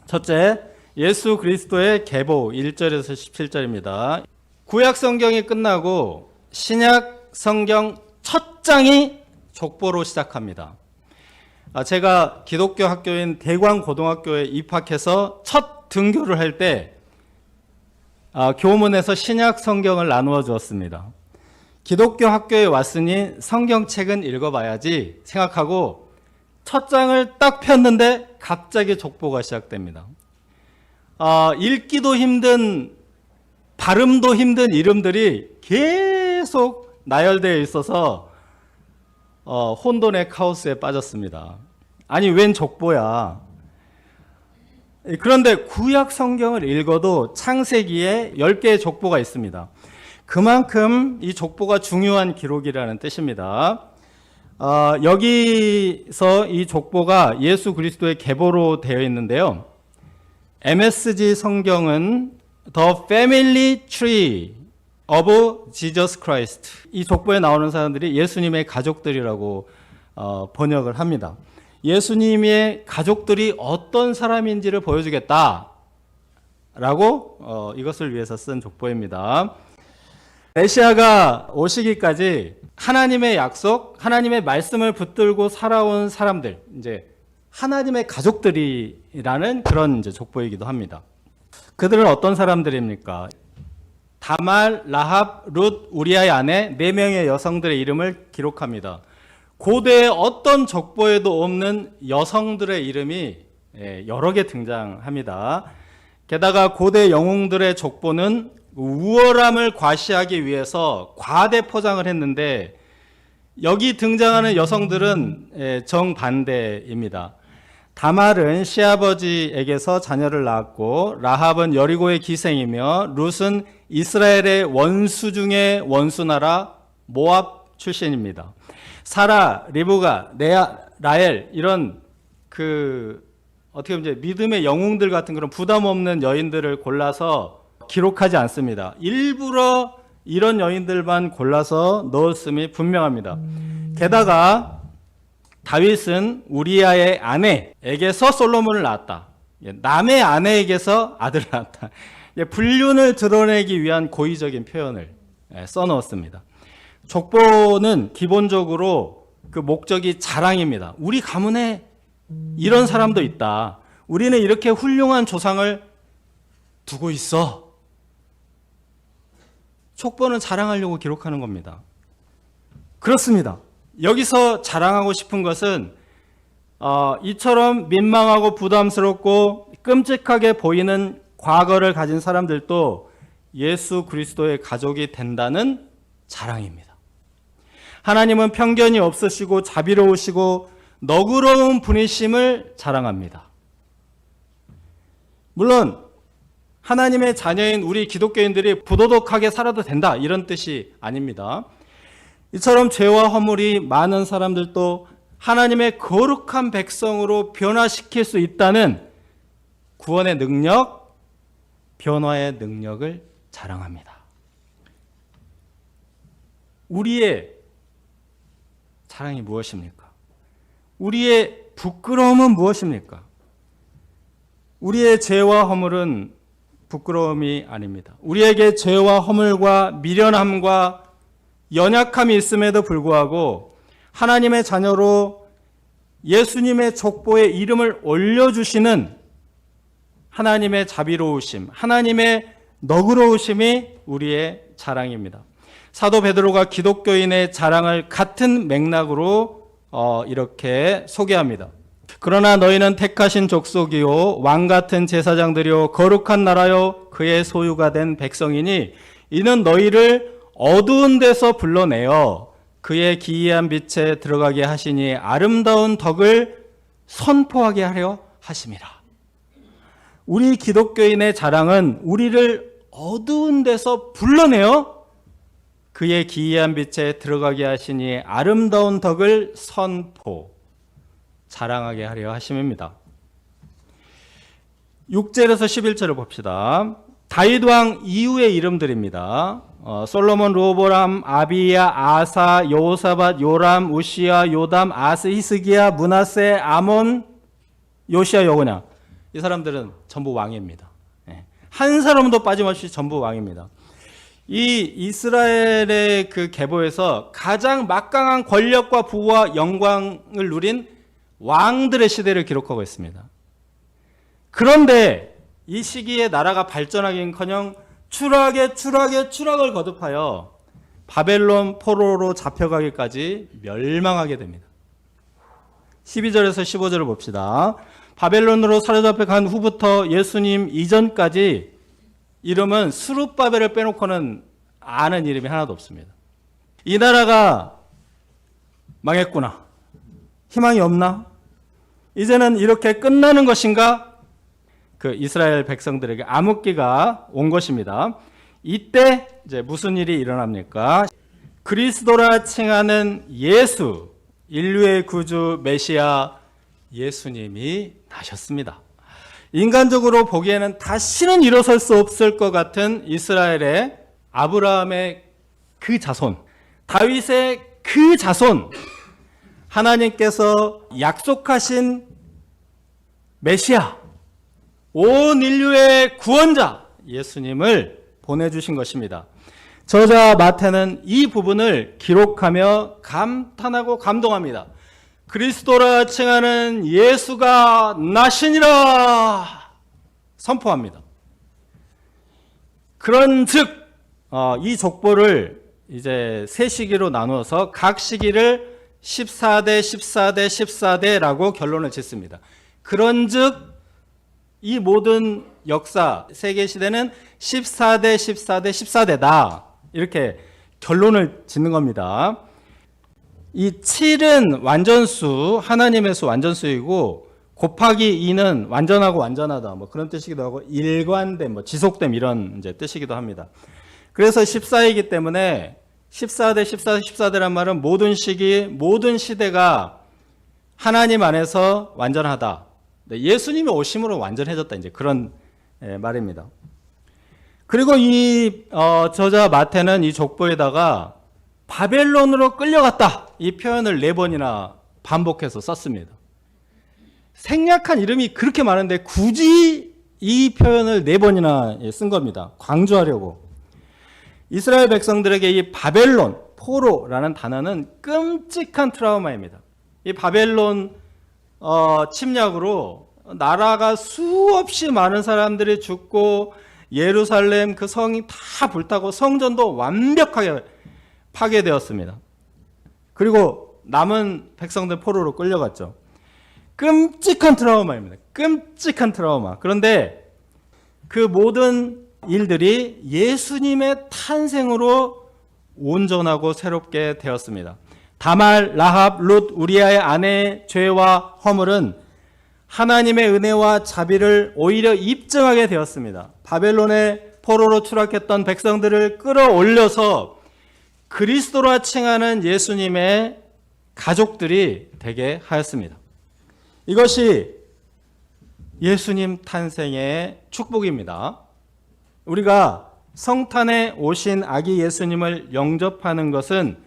첫째, 예수 그리스도의 계보 1절에서 17절입니다. 구약 성경이 끝나고 신약 성경 첫 장이 족보로 시작합니다. 제가 기독교 학교인 대광고등학교에 입학해서 첫 등교를 할 때 교문에서 신약 성경을 나누어 주었습니다. 기독교 학교에 왔으니 성경책은 읽어봐야지 생각하고 첫 장을 딱 폈는데 갑자기 족보가 시작됩니다. 읽기도 힘든, 발음도 힘든 이름들이 계속 나열되어 있어서 혼돈의 카오스에 빠졌습니다. 아니, 웬 족보야. 그런데 구약 성경을 읽어도 창세기에 10개의 족보가 있습니다. 그만큼 이 족보가 중요한 기록이라는 뜻입니다. 여기서 이 족보가 예수 그리스도의 계보로 되어 있는데요. MSG 성경은 The Family Tree of Jesus Christ. 이 족보에 나오는 사람들이 예수님의 가족들이라고 번역을 합니다. 예수님의 가족들이 어떤 사람인지를 보여주겠다라고 이것을 위해서 쓴 족보입니다. 메시아가 오시기까지 하나님의 약속, 하나님의 말씀을 붙들고 살아온 사람들, 이제 하나님의 가족들이라는 그런 이제 족보이기도 합니다. 그들은 어떤 사람들입니까? 다말, 라합, 룻, 우리아의 아내 4명의 여성들의 이름을 기록합니다. 고대의 어떤 족보에도 없는 여성들의 이름이 여러 개 등장합니다. 게다가 고대 영웅들의 족보는 우월함을 과시하기 위해서 과대 포장을 했는데 여기 등장하는 여성들은 정반대입니다. 다말은 시아버지에게서 자녀를 낳았고 라합은 여리고의 기생이며 룻은 이스라엘의 원수 중에 원수나라 모압 출신입니다. 사라, 리브가, 레아, 라헬 이런 어떻게 보면 이제 믿음의 영웅들 같은 그런 부담 없는 여인들을 골라서 기록하지 않습니다. 일부러 이런 여인들만 골라서 넣었음이 분명합니다. 게다가 다윗은 우리아의 아내에게서 솔로몬을 낳았다. 남의 아내에게서 아들을 낳았다. 불륜을 드러내기 위한 고의적인 표현을 써넣었습니다. 족보는 기본적으로 그 목적이 자랑입니다. 우리 가문에 이런 사람도 있다. 우리는 이렇게 훌륭한 조상을 두고 있어. 족보는 자랑하려고 기록하는 겁니다. 그렇습니다. 여기서 자랑하고 싶은 것은 이처럼 민망하고 부담스럽고 끔찍하게 보이는 과거를 가진 사람들도 예수 그리스도의 가족이 된다는 자랑입니다. 하나님은 편견이 없으시고 자비로우시고 너그러운 분이심을 자랑합니다. 물론 하나님의 자녀인 우리 기독교인들이 부도덕하게 살아도 된다 이런 뜻이 아닙니다. 이처럼 죄와 허물이 많은 사람들도 하나님의 거룩한 백성으로 변화시킬 수 있다는 구원의 능력, 변화의 능력을 자랑합니다. 우리의 자랑이 무엇입니까? 우리의 부끄러움은 무엇입니까? 우리의 죄와 허물은 부끄러움이 아닙니다. 우리에게 죄와 허물과 미련함과 연약함이 있음에도 불구하고 하나님의 자녀로 예수님의 족보에 이름을 올려주시는 하나님의 자비로우심, 하나님의 너그러우심이 우리의 자랑입니다. 사도 베드로가 기독교인의 자랑을 같은 맥락으로 이렇게 소개합니다. 그러나 너희는 택하신 족속이요 왕같은 제사장들이요 거룩한 나라요 그의 소유가 된 백성이니 이는 너희를 어두운 데서 불러내어 그의 기이한 빛에 들어가게 하시니 아름다운 덕을 선포하게 하려 하심이라. 우리 기독교인의 자랑은 우리를 어두운 데서 불러내어 그의 기이한 빛에 들어가게 하시니 아름다운 덕을 자랑하게 하려 하심입니다. 6절에서 11절을 봅시다. 다윗 왕 이후의 이름들입니다. 솔로몬, 르호보람, 아비야, 아사, 여호사밧, 요람, 우시야, 요담, 아스, 히스기야, 므낫세, 아몬, 요시야, 여고냐. 이 사람들은 전부 왕입니다. 한 사람도 빠짐없이 전부 왕입니다. 이 이스라엘의 그 계보에서 가장 막강한 권력과 부와 영광을 누린 왕들의 시대를 기록하고 있습니다. 그런데 이 시기에 나라가 발전하기는커녕 추락을 거듭하여 바벨론 포로로 잡혀가기까지 멸망하게 됩니다. 12절에서 15절을 봅시다. 바벨론으로 사로잡혀 간 후부터 예수님 이전까지 이름은 스룹바벨을 빼놓고는 아는 이름이 하나도 없습니다. 이 나라가 망했구나. 희망이 없나? 이제는 이렇게 끝나는 것인가? 그 이스라엘 백성들에게 암흑기가 온 것입니다. 이때 이제 무슨 일이 일어납니까? 그리스도라 칭하는 예수, 인류의 구주 메시아 예수님이 나셨습니다. 인간적으로 보기에는 다시는 일어설 수 없을 것 같은 이스라엘의 아브라함의 그 자손, 다윗의 그 자손, 하나님께서 약속하신 메시아, 온 인류의 구원자 예수님을 보내주신 것입니다. 저자 마태는 이 부분을 기록하며 감탄하고 감동합니다. 그리스도라 칭하는 예수가 나시니라 선포합니다. 그런즉 이 족보를 이제 세 시기로 나누어서 각 시기를 14대, 14대, 14대라고 결론을 짓습니다. 그런즉 이 모든 역사, 세계 시대는 14대, 14대, 14대다. 이렇게 결론을 짓는 겁니다. 이 7은 완전수, 하나님의 수 완전수이고 곱하기 2는 완전하고 완전하다. 뭐 그런 뜻이기도 하고 일관됨, 뭐 지속됨 이런 이제 뜻이기도 합니다. 그래서 14이기 때문에 14대, 14대, 14대란 말은 모든 시기, 모든 시대가 하나님 안에서 완전하다. 예수님이 오심으로 완전해졌다. 이제 그런 말입니다. 그리고 이 저자 마태는 이 족보에다가 바벨론으로 끌려갔다. 이 표현을 4번이나 반복해서 썼습니다. 생략한 이름이 그렇게 많은데 굳이 이 표현을 4번이나 쓴 겁니다. 강조하려고. 이스라엘 백성들에게 이 바벨론, 포로라는 단어는 끔찍한 트라우마입니다. 이 바벨론 침략으로 나라가 수없이 많은 사람들이 죽고 예루살렘 그 성이 다 불타고 성전도 완벽하게 파괴되었습니다. 그리고 남은 백성들 포로로 끌려갔죠. 끔찍한 트라우마입니다. 끔찍한 트라우마. 그런데 그 모든 일들이 예수님의 탄생으로 온전하고 새롭게 되었습니다. 다말, 라합, 룻, 우리아의 아내의 죄와 허물은 하나님의 은혜와 자비를 오히려 입증하게 되었습니다. 바벨론의 포로로 추락했던 백성들을 끌어올려서 그리스도라 칭하는 예수님의 가족들이 되게 하였습니다. 이것이 예수님 탄생의 축복입니다. 우리가 성탄에 오신 아기 예수님을 영접하는 것은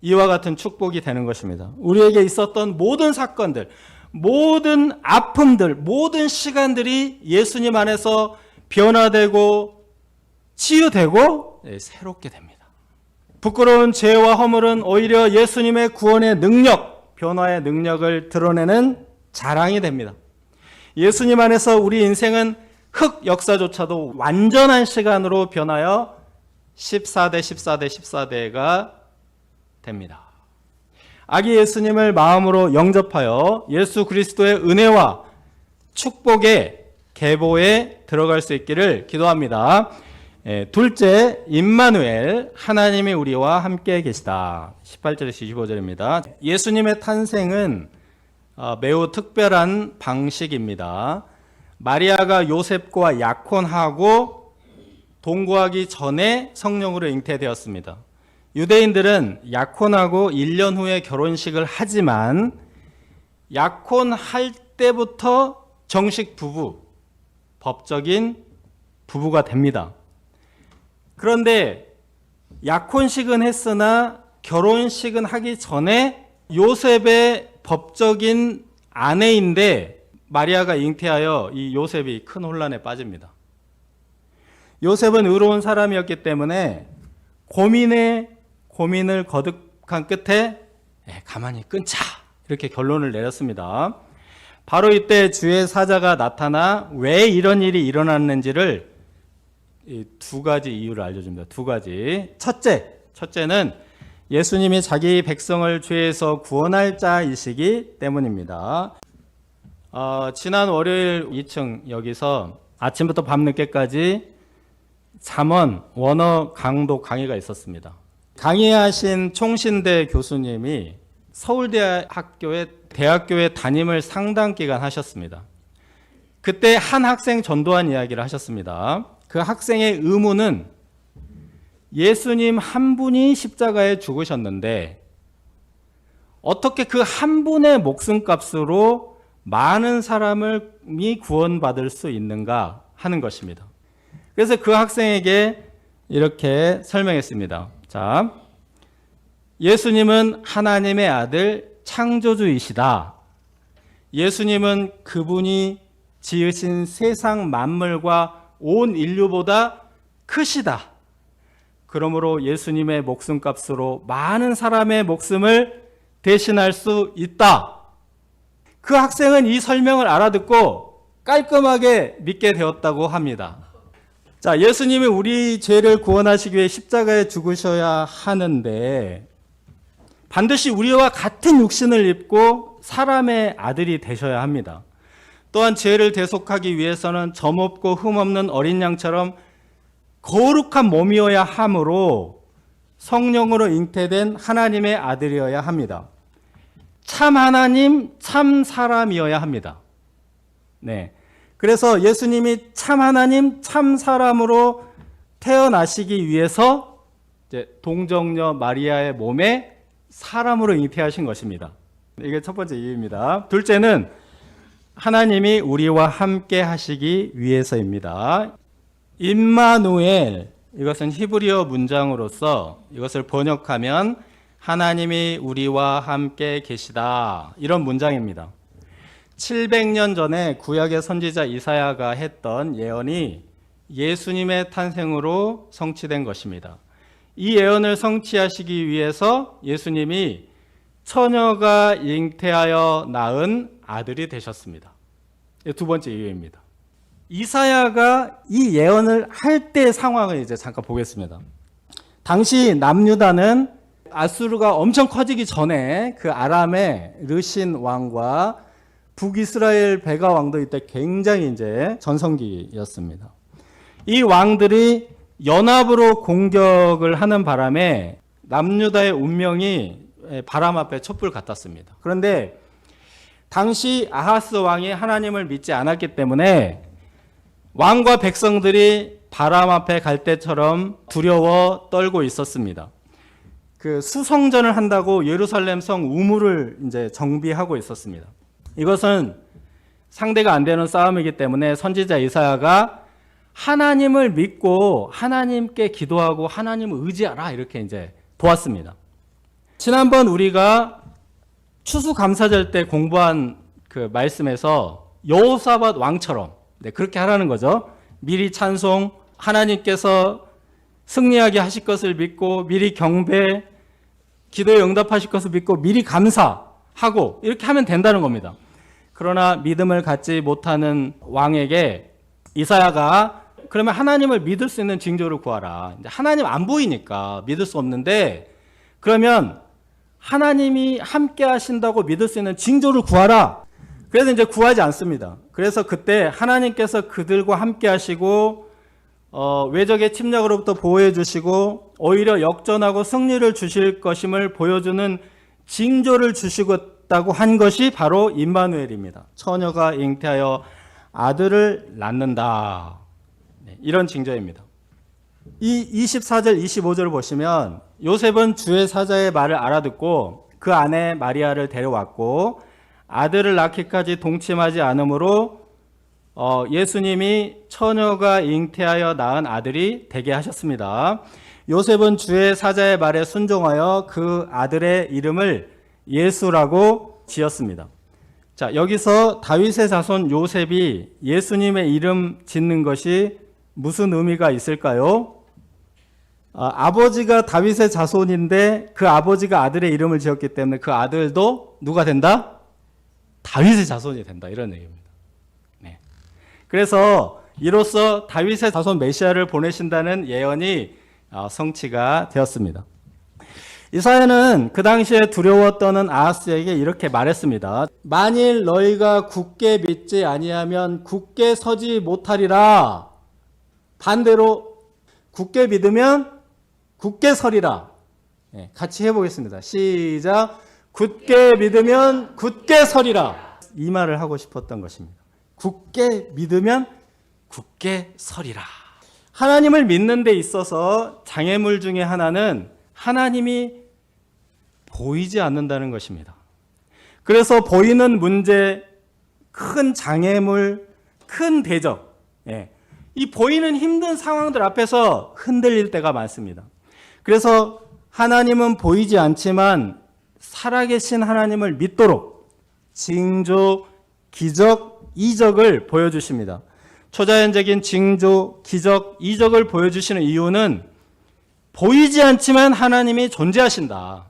이와 같은 축복이 되는 것입니다. 우리에게 있었던 모든 사건들, 모든 아픔들, 모든 시간들이 예수님 안에서 변화되고 치유되고 새롭게 됩니다. 부끄러운 죄와 허물은 오히려 예수님의 구원의 능력, 변화의 능력을 드러내는 자랑이 됩니다. 예수님 안에서 우리 인생은 흑 역사조차도 완전한 시간으로 변하여 14대, 14대, 14대가 됩니다. 아기 예수님을 마음으로 영접하여 예수 그리스도의 은혜와 축복의 계보에 들어갈 수 있기를 기도합니다. 둘째, 임마누엘, 하나님이 우리와 함께 계시다. 18절에서 25절입니다. 예수님의 탄생은 매우 특별한 방식입니다. 마리아가 요셉과 약혼하고 동거하기 전에 성령으로 잉태되었습니다. 유대인들은 약혼하고 1년 후에 결혼식을 하지만 약혼할 때부터 정식 부부, 법적인 부부가 됩니다. 그런데 약혼식은 했으나 결혼식은 하기 전에 요셉의 법적인 아내인데 마리아가 잉태하여 이 요셉이 큰 혼란에 빠집니다. 요셉은 의로운 사람이었기 때문에 고민을 거듭한 끝에 가만히 끊자 이렇게 결론을 내렸습니다. 바로 이때 주의 사자가 나타나 왜 이런 일이 일어났는지를 두 가지 이유를 알려줍니다. 두 가지. 첫째는 예수님이 자기 백성을 죄에서 구원할 자이시기 때문입니다. 지난 월요일 2층 여기서 아침부터 밤늦게까지 잠언 원어 강도 강의가 있었습니다. 강의하신 총신대 교수님이 대학교에 담임을 상당 기간 하셨습니다. 그때 한 학생 전도한 이야기를 하셨습니다. 그 학생의 의문은 예수님 한 분이 십자가에 죽으셨는데 어떻게 그 한 분의 목숨값으로 많은 사람이 구원받을 수 있는가 하는 것입니다. 그래서 그 학생에게 이렇게 설명했습니다. 자, 예수님은 하나님의 아들 창조주이시다. 예수님은 그분이 지으신 세상 만물과 온 인류보다 크시다. 그러므로 예수님의 목숨값으로 많은 사람의 목숨을 대신할 수 있다. 그 학생은 이 설명을 알아듣고 깔끔하게 믿게 되었다고 합니다. 자, 예수님이 우리 죄를 구원하시기 위해 십자가에 죽으셔야 하는데 반드시 우리와 같은 육신을 입고 사람의 아들이 되셔야 합니다. 또한 죄를 대속하기 위해서는 점없고 흠없는 어린 양처럼 거룩한 몸이어야 하므로 성령으로 잉태된 하나님의 아들이어야 합니다. 참 하나님, 참 사람이어야 합니다. 네. 그래서 예수님이 참 하나님, 참 사람으로 태어나시기 위해서 이제 동정녀 마리아의 몸에 사람으로 잉태하신 것입니다. 이게 첫 번째 이유입니다. 둘째는 하나님이 우리와 함께 하시기 위해서입니다. 임마누엘, 이것은 히브리어 문장으로서 이것을 번역하면 하나님이 우리와 함께 계시다, 이런 문장입니다. 700년 전에 구약의 선지자 이사야가 했던 예언이 예수님의 탄생으로 성취된 것입니다. 이 예언을 성취하시기 위해서 예수님이 처녀가 잉태하여 낳은 아들이 되셨습니다. 두 번째 이유입니다. 이사야가 이 예언을 할 때 상황을 이제 잠깐 보겠습니다. 당시 남유다는 아수르가 엄청 커지기 전에 그 아람의 르신 왕과 북이스라엘 베가 왕도 이때 굉장히 이제 전성기였습니다. 이 왕들이 연합으로 공격을 하는 바람에 남유다의 운명이 바람 앞에 촛불 같았습니다. 그런데 당시 아하스 왕이 하나님을 믿지 않았기 때문에 왕과 백성들이 바람 앞에 갈 때처럼 두려워 떨고 있었습니다. 그 수성전을 한다고 예루살렘 성 우물을 이제 정비하고 있었습니다. 이것은 상대가 안 되는 싸움이기 때문에 선지자 이사야가 하나님을 믿고 하나님께 기도하고 하나님을 의지하라, 이렇게 이제 보았습니다. 지난번 우리가 추수감사절 때 공부한 그 말씀에서 여호사밧 왕처럼, 네, 그렇게 하라는 거죠. 미리 찬송, 하나님께서 승리하게 하실 것을 믿고 미리 경배, 기도에 응답하실 것을 믿고 미리 감사하고 이렇게 하면 된다는 겁니다. 그러나 믿음을 갖지 못하는 왕에게 이사야가 그러면 하나님을 믿을 수 있는 징조를 구하라. 하나님 안 보이니까 믿을 수 없는데 그러면 하나님이 함께 하신다고 믿을 수 있는 징조를 구하라. 그래서 이제 구하지 않습니다. 그래서 그때 하나님께서 그들과 함께 하시고 외적의 침략으로부터 보호해 주시고 오히려 역전하고 승리를 주실 것임을 보여주는 징조를 주시겠다고 한 것이 바로 임마누엘입니다. 처녀가 잉태하여 아들을 낳는다. 네, 이런 징조입니다. 이 24절, 25절을 보시면 요셉은 주의 사자의 말을 알아듣고 그 아내 마리아를 데려왔고 아들을 낳기까지 동침하지 않으므로 예수님이 처녀가 잉태하여 낳은 아들이 되게 하셨습니다. 요셉은 주의 사자의 말에 순종하여 그 아들의 이름을 예수라고 지었습니다. 자, 여기서 다윗의 자손 요셉이 예수님의 이름 짓는 것이 무슨 의미가 있을까요? 아버지가 다윗의 자손인데 그 아버지가 아들의 이름을 지었기 때문에 그 아들도 누가 된다? 다윗의 자손이 된다. 이런 얘기입니다. 네. 그래서 이로써 다윗의 자손 메시아를 보내신다는 예언이 성취가 되었습니다. 이사야는 그 당시에 두려워 떠는 아하스에게 이렇게 말했습니다. 만일 너희가 굳게 믿지 아니하면 굳게 서지 못하리라. 반대로 굳게 믿으면 굳게 서리라. 네, 같이 해보겠습니다. 시작. 굳게 믿으면 굳게 서리라. 이 말을 하고 싶었던 것입니다. 굳게 믿으면 굳게 서리라. 하나님을 믿는 데 있어서 장애물 중에 하나는 하나님이 보이지 않는다는 것입니다. 그래서 보이는 문제, 큰 장애물, 큰 대적, 이 보이는 힘든 상황들 앞에서 흔들릴 때가 많습니다. 그래서 하나님은 보이지 않지만 살아계신 하나님을 믿도록 징조, 기적, 이적을 보여주십니다. 초자연적인 징조, 기적, 이적을 보여주시는 이유는 보이지 않지만 하나님이 존재하신다.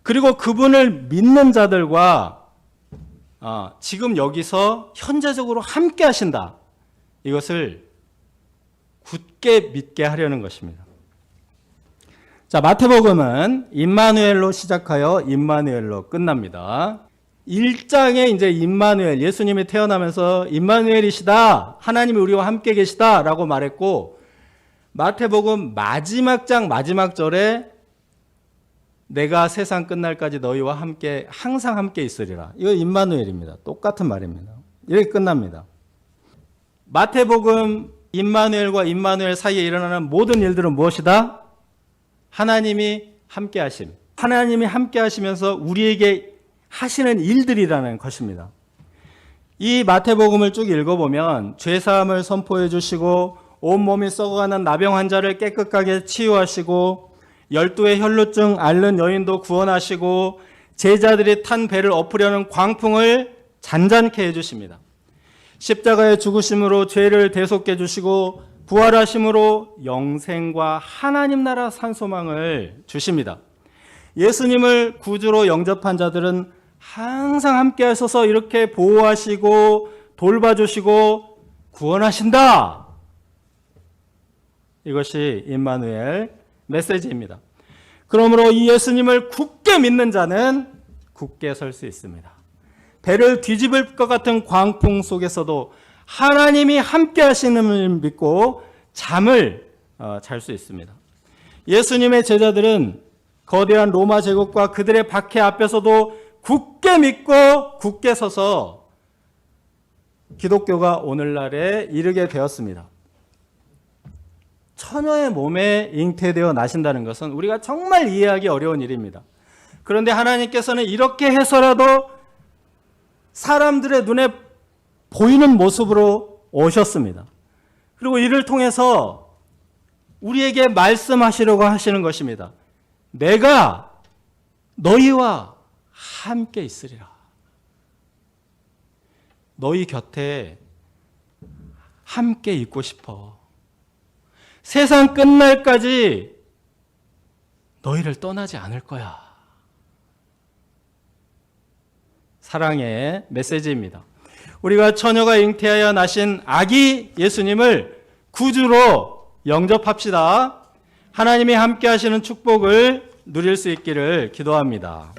그리고 그분을 믿는 자들과 지금 여기서 현재적으로 함께 하신다. 이것을 굳게 믿게 하려는 것입니다. 자, 마태복음은 임마누엘로 시작하여 임마누엘로 끝납니다. 1장에 이제 임마누엘, 예수님이 태어나면서 임마누엘이시다, 하나님이 우리와 함께 계시다라고 말했고, 마태복음 마지막 장 마지막 절에 내가 세상 끝날까지 너희와 함께 항상 함께 있으리라. 이거 임마누엘입니다. 똑같은 말입니다. 이렇게 끝납니다. 마태복음 임마누엘과 임마누엘 사이에 일어나는 모든 일들은 무엇이다? 하나님이 함께 하심. 하나님이 함께 하시면서 우리에게 하시는 일들이라는 것입니다. 이 마태복음을 쭉 읽어보면 죄사함을 선포해 주시고 온몸이 썩어가는 나병 환자를 깨끗하게 치유하시고 12의 혈루증 앓는 여인도 구원하시고 제자들이 탄 배를 엎으려는 광풍을 잔잔케 해주십니다. 십자가의 죽으심으로 죄를 대속해 주시고 부활하심으로 영생과 하나님 나라 산소망을 주십니다. 예수님을 구주로 영접한 자들은 항상 함께 하셔서 이렇게 보호하시고 돌봐주시고 구원하신다. 이것이 임마누엘 메시지입니다. 그러므로 이 예수님을 굳게 믿는 자는 굳게 설 수 있습니다. 배를 뒤집을 것 같은 광풍 속에서도 하나님이 함께 하시는 믿고 잠을 잘 수 있습니다. 예수님의 제자들은 거대한 로마 제국과 그들의 박해 앞에서도 굳게 믿고 굳게 서서 기독교가 오늘날에 이르게 되었습니다. 처녀의 몸에 잉태되어 나신다는 것은 우리가 정말 이해하기 어려운 일입니다. 그런데 하나님께서는 이렇게 해서라도 사람들의 눈에 보이는 모습으로 오셨습니다. 그리고 이를 통해서 우리에게 말씀하시려고 하시는 것입니다. 내가 너희와 함께 있으리라. 너희 곁에 함께 있고 싶어. 세상 끝날까지 너희를 떠나지 않을 거야. 사랑의 메시지입니다. 우리가 처녀가 잉태하여 나신 아기 예수님을 구주로 영접합시다. 하나님이 함께 하시는 축복을 누릴 수 있기를 기도합니다.